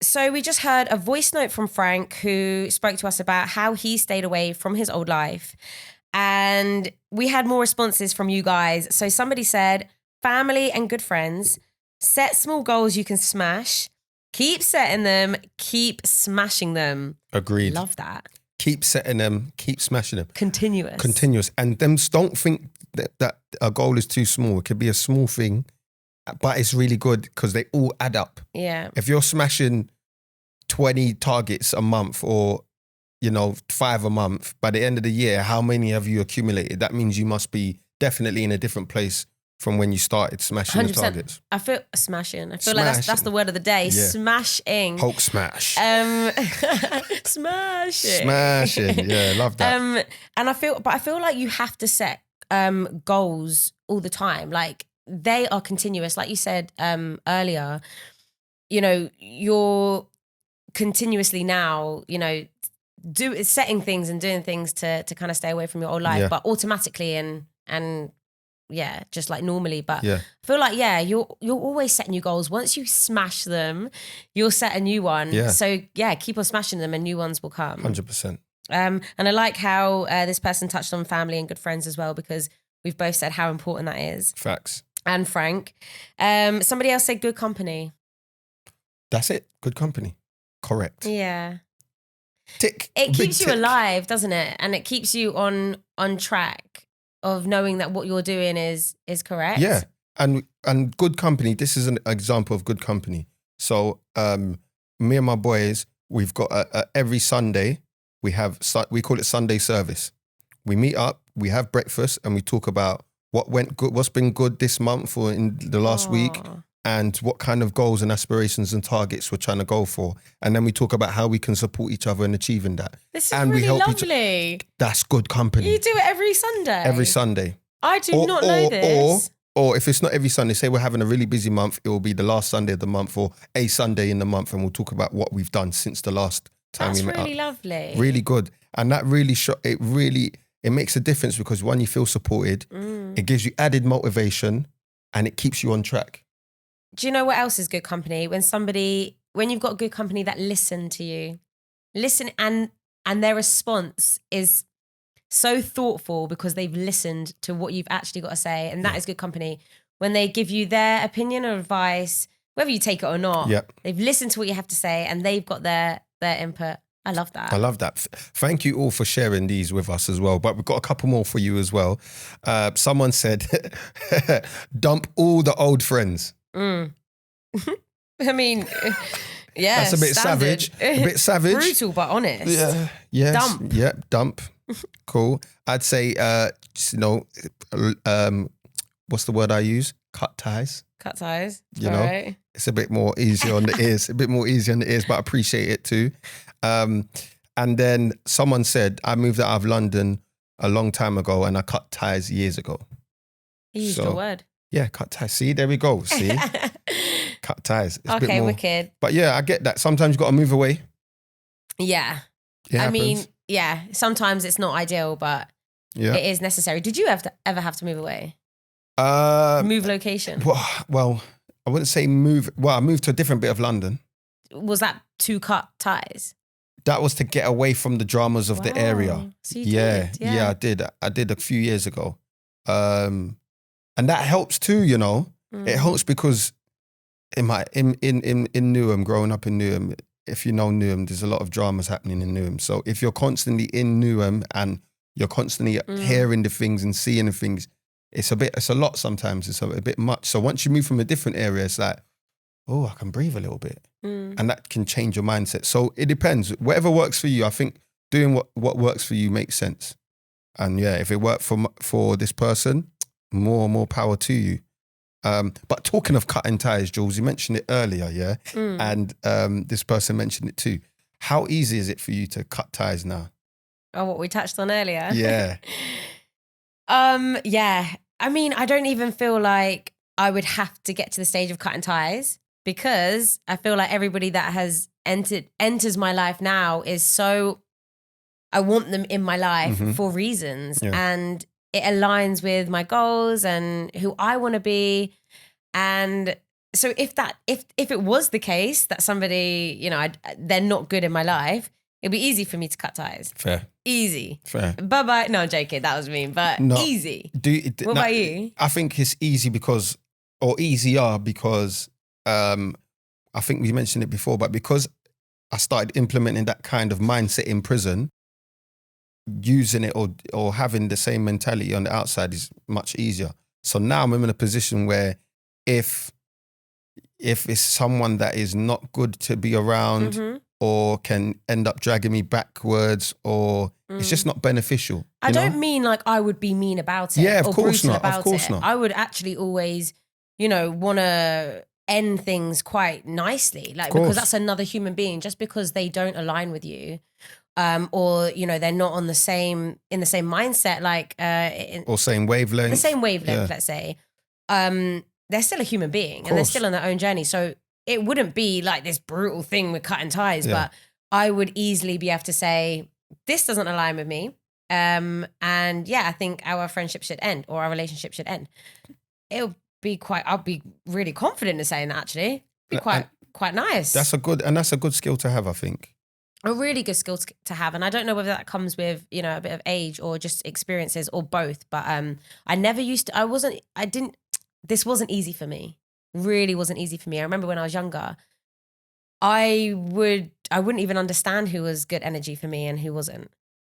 So we just heard a voice note from Frank who spoke to us about how he stayed away from his old life. And we had more responses from you guys. So somebody said, family and good friends, set small goals you can smash, keep setting them, keep smashing them. Agreed. Love that. Keep setting them, keep smashing them. Continuous. And them don't think that a goal is too small. It could be a small thing, but it's really good because they all add up. Yeah. If you're smashing 20 targets a month or, 5 a month, by the end of the year, how many have you accumulated? That means you must be definitely in a different place from when you started smashing 100%. The targets. I feel smashing. I feel like that's the word of the day. Yeah. Smashing. Hulk smash. Smashing. Smashing. Yeah, love that. And I feel like you have to set goals all the time. Like they are continuous. Like you said earlier, you're continuously now, setting things and doing things to kind of stay away from your old life, but automatically and yeah, just like normally. But I feel like, you're always setting new goals. Once you smash them, you'll set a new one. Yeah. So keep on smashing them and new ones will come. 100%. And I like how this person touched on family and good friends as well, because we've both said how important that is. Facts. And Frank. Somebody else said good company. That's it. Good company. Correct. Yeah. Tick. It keeps you alive, doesn't it? And it keeps you on track of knowing that what you're doing is correct. Yeah. And good company, this is an example of good company. So me and my boys, we've got every Sunday, we call it Sunday service. We meet up, we have breakfast, and we talk about what went good, what's been good this month or in the last week, and what kind of goals and aspirations and targets we're trying to go for. And then we talk about how we can support each other in achieving that. This is and really lovely. That's good company. You do it every Sunday? Every Sunday. I do not know this. Or if it's not every Sunday, say we're having a really busy month, it will be the last Sunday of the month or a Sunday in the month, and we'll talk about what we've done since the last time we met up. That's really lovely. Really good. And that really it makes a difference because one, you feel supported, it gives you added motivation, and it keeps you on track. Do you know what else is good company? When you've got good company that listen to you, and their response is so thoughtful because they've listened to what you've actually got to say, and that is good company. When they give you their opinion or advice, whether you take it or not, they've listened to what you have to say and they've got their input. I love that. I love that. Thank you all for sharing these with us as well. But we've got a couple more for you as well. Someone said, dump all the old friends. I mean, yeah. That's a bit savage. A bit savage. Brutal, but honest. Yeah. Yes. Dump. Yeah, dump. Cool. I'd say, what's the word I use? Cut ties. Cut ties. Right. It's a bit more easier on the ears. But I appreciate it too. And then someone said, I moved out of London a long time ago and I cut ties years ago. He used the word. Yeah, cut ties. See, there we go. See? Cut ties. It's okay, a bit more, wicked. But yeah, I get that. Sometimes you've got to move away. Yeah. I mean, yeah, sometimes it's not ideal, but it is necessary. Did you ever have to move away? Move location? Well, I wouldn't say move. Well, I moved to a different bit of London. Was that to cut ties? That was to get away from the dramas of the area. So you did. Yeah, I did. I did a few years ago. And that helps too, It helps because in Newham, growing up in Newham, if you know Newham, there's a lot of dramas happening in Newham. So if you're constantly in Newham and you're constantly hearing the things and seeing the things, it's a lot sometimes. It's a bit much. So once you move from a different area, it's like, oh, I can breathe a little bit. And that can change your mindset. So it depends. Whatever works for you, I think doing what works for you makes sense. And yeah, if it worked for this person, more power to you. But talking of cutting ties, Jules, you mentioned it earlier, yeah? And this person mentioned it too. How easy is it for you to cut ties now? Oh, what we touched on earlier? Yeah. Yeah. I mean, I don't even feel like I would have to get to the stage of cutting ties because I feel like everybody that has enters my life now is so, I want them in my life for reasons. Yeah. And it aligns with my goals and who I want to be. And so if it was the case that somebody, they're not good in my life, it'd be easy for me to cut ties. Fair. Easy. Fair. Bye-bye. No, I'm joking. That was mean, but No. easy. What about you? I think it's easy easier because I think we mentioned it before, but because I started implementing that kind of mindset in prison, using it or having the same mentality on the outside is much easier. So now I'm in a position where if it's someone that is not good to be around or can end up dragging me backwards or it's just not beneficial. I don't mean like I would be mean about it. Yeah, of or course brutal not. About of course it. not. I would actually always, want to end things quite nicely, like because that's another human being. Just because they don't align with you, or they're not in the same mindset, like or same wavelength. The same wavelength, let's say. They're still a human being and they're still on their own journey. So it wouldn't be like this brutal thing with cutting ties, but I would easily be able to say, this doesn't align with me. And I think our friendship should end or our relationship should end. I'll be really confident in saying that, actually. It'd be quite nice. That's a good skill to have, I think. A really good skill to have. And I don't know whether that comes with, a bit of age or just experiences or both. But this wasn't easy for me. Really wasn't easy for me. I remember when I was younger, I wouldn't even understand who was good energy for me and who wasn't.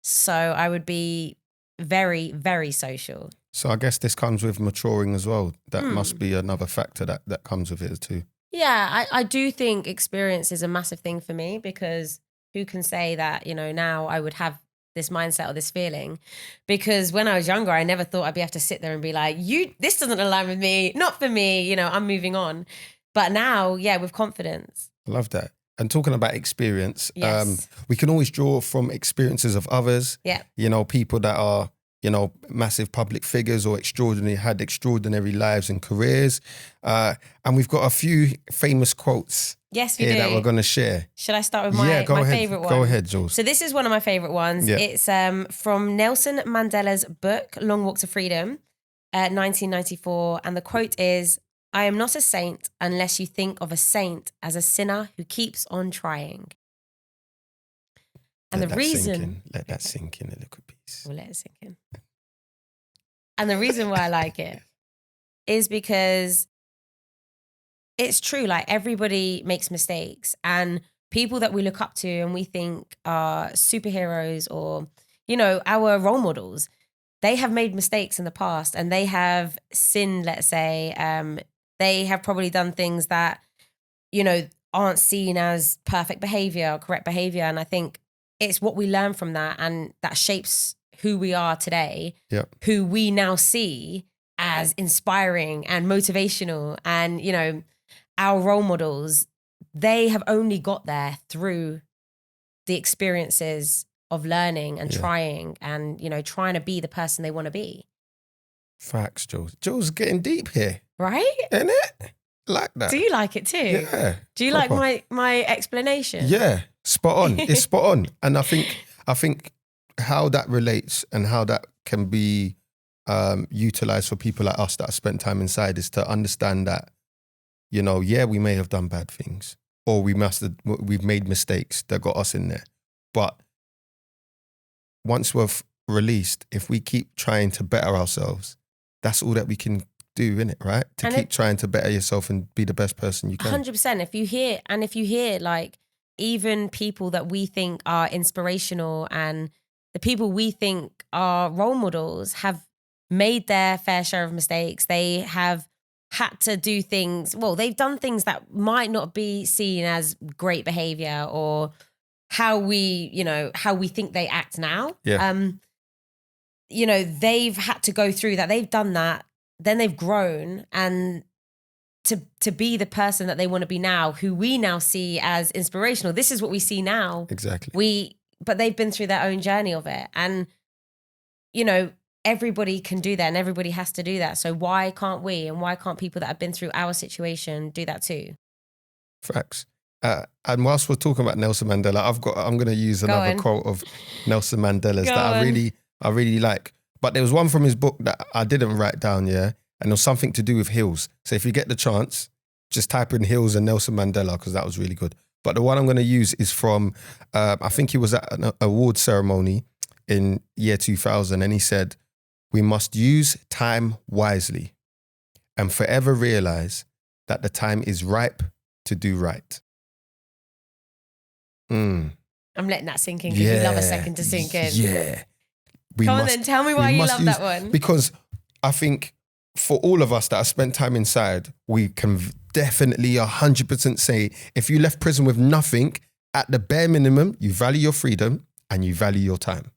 So I would be very, very social. So I guess this comes with maturing as well. That must be another factor that comes with it too. Yeah, I do think experience is a massive thing for me, because who can say that, now I would have this mindset or this feeling? Because when I was younger, I never thought I'd be able to sit there and be like, this doesn't align with me, not for me, I'm moving on. But now, with confidence. I love that. And talking about experience, yes. We can always draw from experiences of others. Yeah. People that are, massive public figures or had extraordinary lives and careers. And we've got a few famous quotes here that we're going to share. Should I start with my favourite one? Go ahead, Jules. So this is one of my favourite ones. Yeah. It's from Nelson Mandela's book, Long Walk to Freedom, 1994. And the quote is, "I am not a saint unless you think of a saint as a sinner who keeps on trying." And the reason... Let that sink in a little piece. We'll let it sink in. And the reason why I like it is because it's true. Like, everybody makes mistakes, and people that we look up to and we think are superheroes or, our role models, they have made mistakes in the past and they have sinned, let's say. They have probably done things that, aren't seen as perfect behavior or correct behavior. And I think it's what we learn from that, and that shapes who we are today, who we now see as inspiring and motivational. And, our role models, they have only got there through the experiences of learning and trying and, trying to be the person they want to be. Facts, Jules. Jules is getting deep here. Right? Isn't it? Like that. Do you like it too? Yeah. Do you like my explanation? Yeah. Spot on. It's spot on. And I think how that relates and how that can be utilized for people like us that have spent time inside is to understand that, we may have done bad things or we've made mistakes that got us in there. But once we've released, if we keep trying to better ourselves, that's all that we can do, innit, right? To keep trying to better yourself and be the best person you can. 100%. If you hear like even people that we think are inspirational and the people we think are role models have made their fair share of mistakes. They have had to do things. Well, they've done things that might not be seen as great behavior or how we think they act now. Yeah. They've had to go through that. They've done that. Then they've grown, and to be the person that they want to be now, who we now see as inspirational. This is what we see now. Exactly. But they've been through their own journey of it. And, everybody can do that and everybody has to do that. So why can't we, and why can't people that have been through our situation do that too? Facts. And whilst we're talking about Nelson Mandela, I'm going to use another quote of Nelson Mandela's I really like. But there was one from his book that I didn't write down, and it was something to do with hills. So if you get the chance, just type in Hills and Nelson Mandela because that was really good. But the one I'm going to use is from, I think he was at an award ceremony in year 2000, and he said, "We must use time wisely and forever realize that the time is ripe to do right." I'm letting that sink in because you love a second to sink in. Yeah. Come on then, tell me why you love that one. Because I think for all of us that have spent time inside, we can definitely 100% say if you left prison with nothing, at the bare minimum, you value your freedom and you value your time.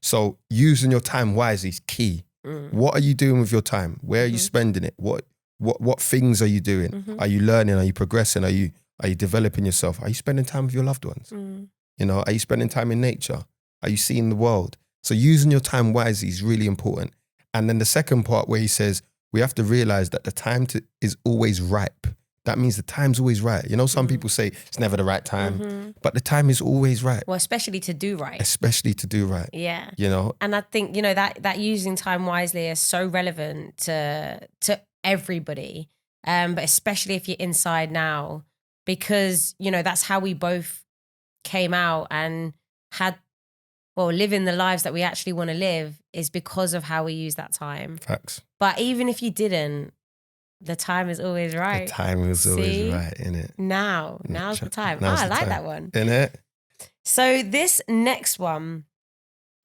So using your time wisely is key. What are you doing with your time? Where are you spending it? What things are you doing? Are you learning? Are you progressing? Are you developing yourself? Are you spending time with your loved ones? You know, are you spending time in nature? Are you seeing the world? So using your time wisely is really important. And then the second part where he says, we have to realize that the time is always ripe. That means the time's always right. You know, some people say it's never the right time, but the time is always right. Well, especially to do right. Especially to do right. Yeah. You know? And I think, you know, that using time wisely is so relevant to everybody, but especially if you're inside now, because, you know, that's how we both came out and living the lives that we actually want to live is because of how we use that time. Facts. But even if you didn't, the time is always right. The time is always right, innit? Now's the time. I like that one. Innit? So this next one,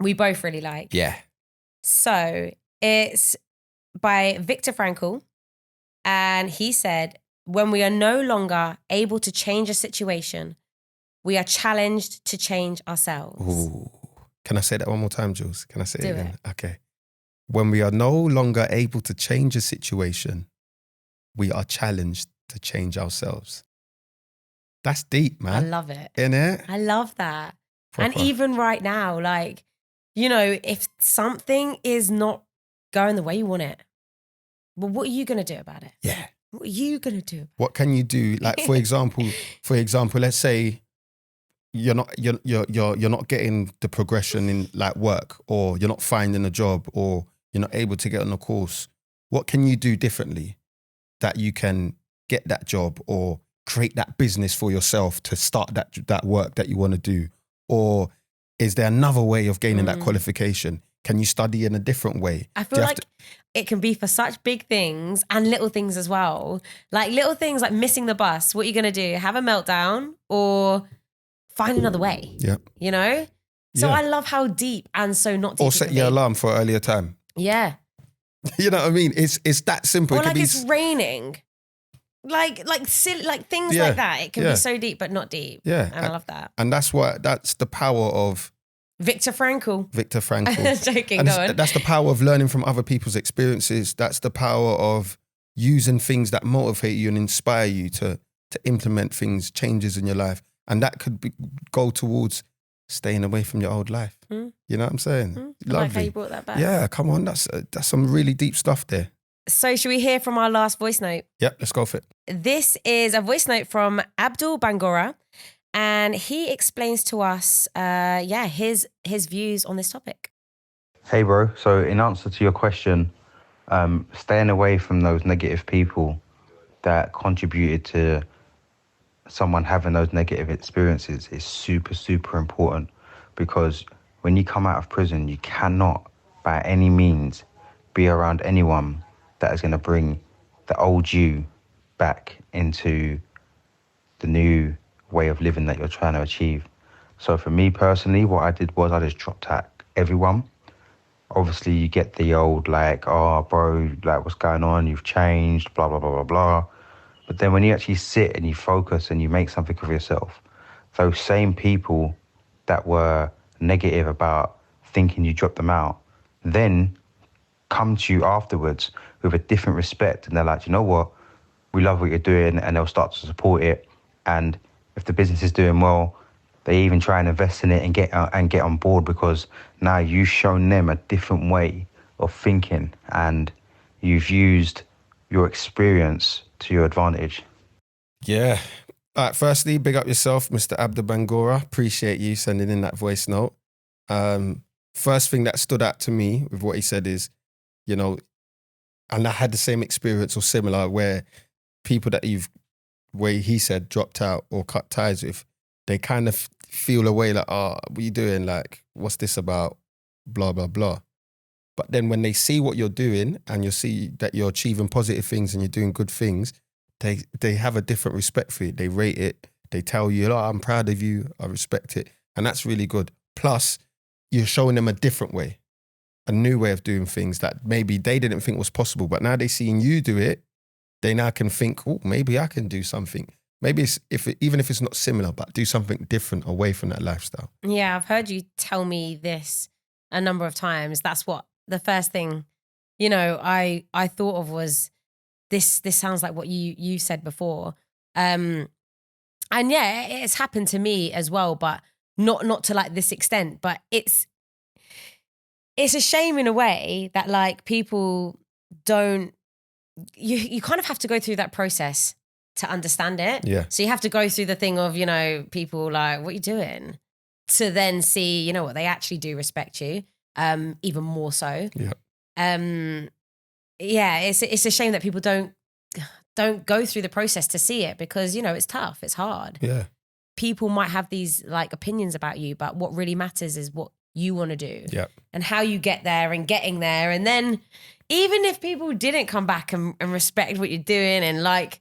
we both really like. Yeah. So it's by Viktor Frankl. And he said, when we are no longer able to change a situation, we are challenged to change ourselves. Ooh. Can I say that one more time, Jules? Can I say it again? Do it. Okay. When we are no longer able to change a situation, we are challenged to change ourselves. That's deep, man. I love it. Innit? I love that. Proper. And even right now, like, you know, if something is not going the way you want it, well, what are you going to do about it? Yeah. What are you going to do? What can you do? Like, for example, let's say you're not getting the progression in like work, or you're not finding a job, or you're not able to get on a course. What can you do differently that you can get that job or create that business for yourself to start that work that you want to do? Or is there another way of gaining that qualification? Can you study in a different way? I feel like it can be for such big things and little things as well. Like little things like missing the bus. What are you going to do? Have a meltdown or find another way? Yeah. You know? So I love how deep and so not deep. Or set your alarm for earlier time. Yeah. You know what I mean? It's that simple. Or like it's raining. Like silly, like things like that. It can be so deep, but not deep. Yeah. And I love that. And that's the power of Viktor Frankl. Joking, go on. That's the power of learning from other people's experiences. That's the power of using things that motivate you and inspire you to implement changes in your life. And that could go towards staying away from your old life. You know what I'm saying? I like how you brought that back. Yeah, come on. That's some really deep stuff there. So should we hear from our last voice note? Yep, let's go for it. This is a voice note from Abdul Bangora. And he explains to us, his views on this topic. Hey, bro. So in answer to your question, staying away from those negative people that contributed to someone having those negative experiences is super, super important, because when you come out of prison, you cannot by any means be around anyone that is going to bring the old you back into the new way of living that you're trying to achieve. So for me personally, what I did was I just dropped out everyone. Obviously you get the old like, oh bro, like what's going on? You've changed, blah, blah, blah, blah, blah. But then when you actually sit and you focus and you make something of yourself, those same people that were negative about thinking you dropped them out, then come to you afterwards with a different respect. And they're like, you know what? We love what you're doing, and they'll start to support it. And if the business is doing well, they even try and invest in it and get on board, because now you've shown them a different way of thinking and you've used your experience to your advantage. Yeah. All right, firstly, big up yourself, Mr. Abdul Bangora. Appreciate you sending in that voice note. First thing that stood out to me with what he said is, you know, and I had the same experience or similar, where people that where he said dropped out or cut ties with, they kind of feel away like, oh, what are you doing? Like, what's this about? Blah, blah, blah. But then when they see what you're doing and you see that you're achieving positive things and you're doing good things, they have a different respect for it. They rate it. They tell you, oh, I'm proud of you. I respect it. And that's really good. Plus, you're showing them a different way, a new way of doing things that maybe they didn't think was possible. But now they seeing you do it, they now can think, oh, maybe I can do something. Maybe even if it's not similar, but do something different away from that lifestyle. Yeah, I've heard you tell me this a number of times. That's what the first thing, I thought of was this sounds like what you said before. And yeah, it's happened to me as well, but not to like this extent. But it's a shame in a way that like people don't, you kind of have to go through that process to understand it. Yeah. So you have to go through the thing of, people like, what are you doing? To then see, what, they actually do respect you, even more so. Yeah. Yeah, it's a shame that people don't go through the process to see it because, it's tough, it's hard. Yeah. People might have these like opinions about you, but what really matters is what you want to do. Yeah. And how you get there and getting there. And then even if people didn't come back and respect what you're doing and like,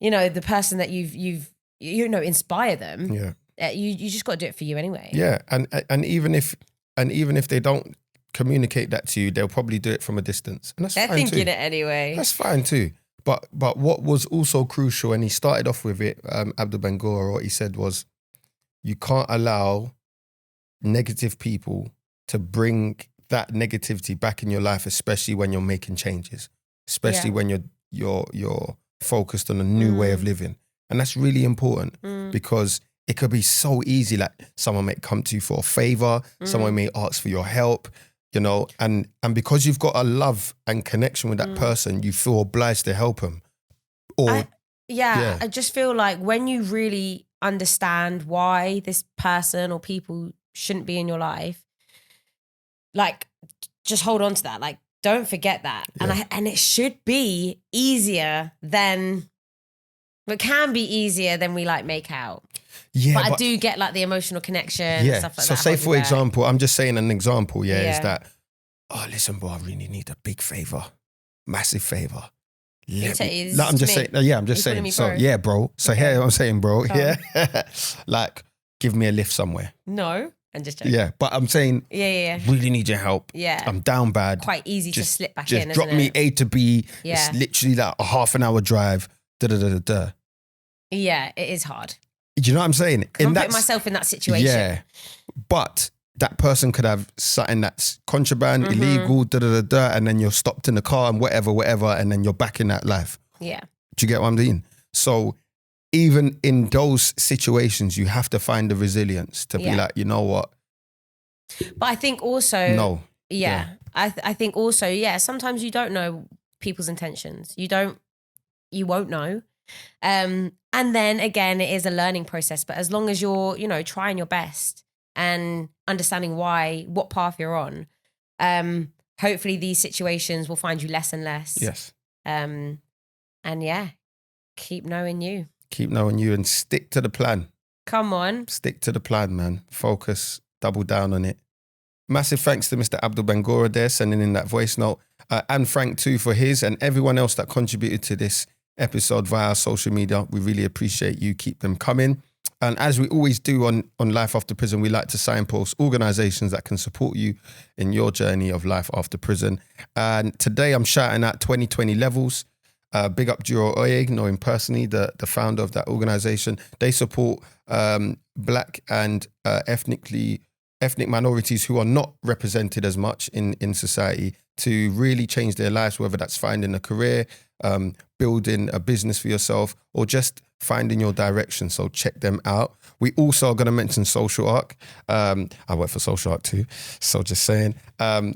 the person that you've inspire them. Yeah. You just got to do it for you anyway. Yeah. And even if they don't communicate that to you, they'll probably do it from a distance. And that's They're fine thinking too. it anyway. That's fine too. But what was also crucial, and he started off with it, Abdul Bangura, what he said was, you can't allow negative people to bring that negativity back in your life, especially when you're making changes, especially when you're focused on a new way of living. And that's really important because it could be so easy. Like someone may come to you for a favor, someone may ask for your help, and because you've got a love and connection with that person, you feel obliged to help them. I just feel like when you really understand why this person or people shouldn't be in your life, like just hold on to that. Like don't forget that. Yeah. And it should be easier than, it can be easier than we like make out. Yeah, but I do get like the emotional connection and stuff like that. So say for example, I'm just saying an example, is that, oh, listen, bro, I really need a big favor, massive favor. I'm just saying. So yeah, bro. So here I'm saying, bro. Yeah, like give me a lift somewhere. No, I'm just joking. Yeah, but I'm saying, really need your help. Yeah, I'm down bad. Quite easy to slip back in. Just drop me A to B. Yeah, it's literally like a half an hour drive. Yeah, it is hard. Do you know what I'm saying? I'm putting myself in that situation. Yeah, but that person could have something that's contraband, illegal, and then you're stopped in the car and whatever, and then you're back in that life. Yeah. Do you get what I'm saying? So even in those situations, you have to find the resilience to be like, you know what? But I think also... No. Yeah. I think also, sometimes you don't know people's intentions. You won't know. And then again, it is a learning process. But as long as you're, trying your best and understanding what path you're on, hopefully these situations will find you less and less. Yes. And keep knowing you. Keep knowing you and stick to the plan. Come on. Stick to the plan, man. Focus, double down on it. Massive thanks to Mr. Abdul Bangura there, sending in that voice note. And Frank too for his, and everyone else that contributed to this episode via social media. We really appreciate you. Keep them coming. And as we always do on Life After Prison, we like to signpost organizations that can support you in your journey of life after prison. And today I'm shouting out 2020 Levels. Big up Duro Oye, know him personally, the founder of that organization. They support black and ethnic minorities who are not represented as much in society to really change their lives, whether that's finding a career, building a business for yourself, or just finding your direction. So check them out. We also are going to mention Social Arc. I work for Social Arc too, so just saying.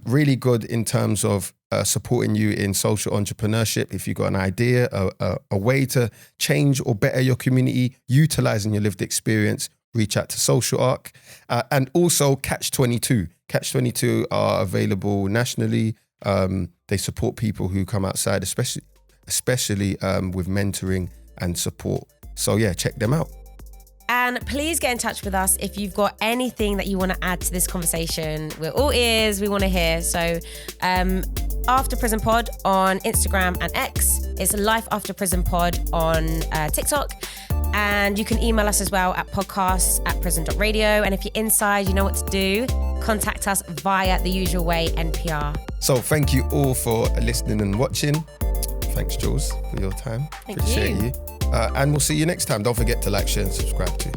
Really good in terms of supporting you in social entrepreneurship. If you've got an idea, a way to change or better your community, utilizing your lived experience, reach out to Social Arc. And also Catch 22. Catch 22 are available nationally. They support people who come outside, especially especially with mentoring and support. So yeah, check them out. And please get in touch with us if you've got anything that you want to add to this conversation. We're all ears, we want to hear. So After Prison Pod on Instagram and X. It's Life After Prison Pod on TikTok. And you can email us as well at podcasts@prison.radio. And if you're inside, you know what to do. Contact us via the usual way, NPR. So thank you all for listening and watching. Thanks, Jules, for your time. Thank Appreciate you. you. And we'll see you next time. Don't forget to like, share and subscribe too.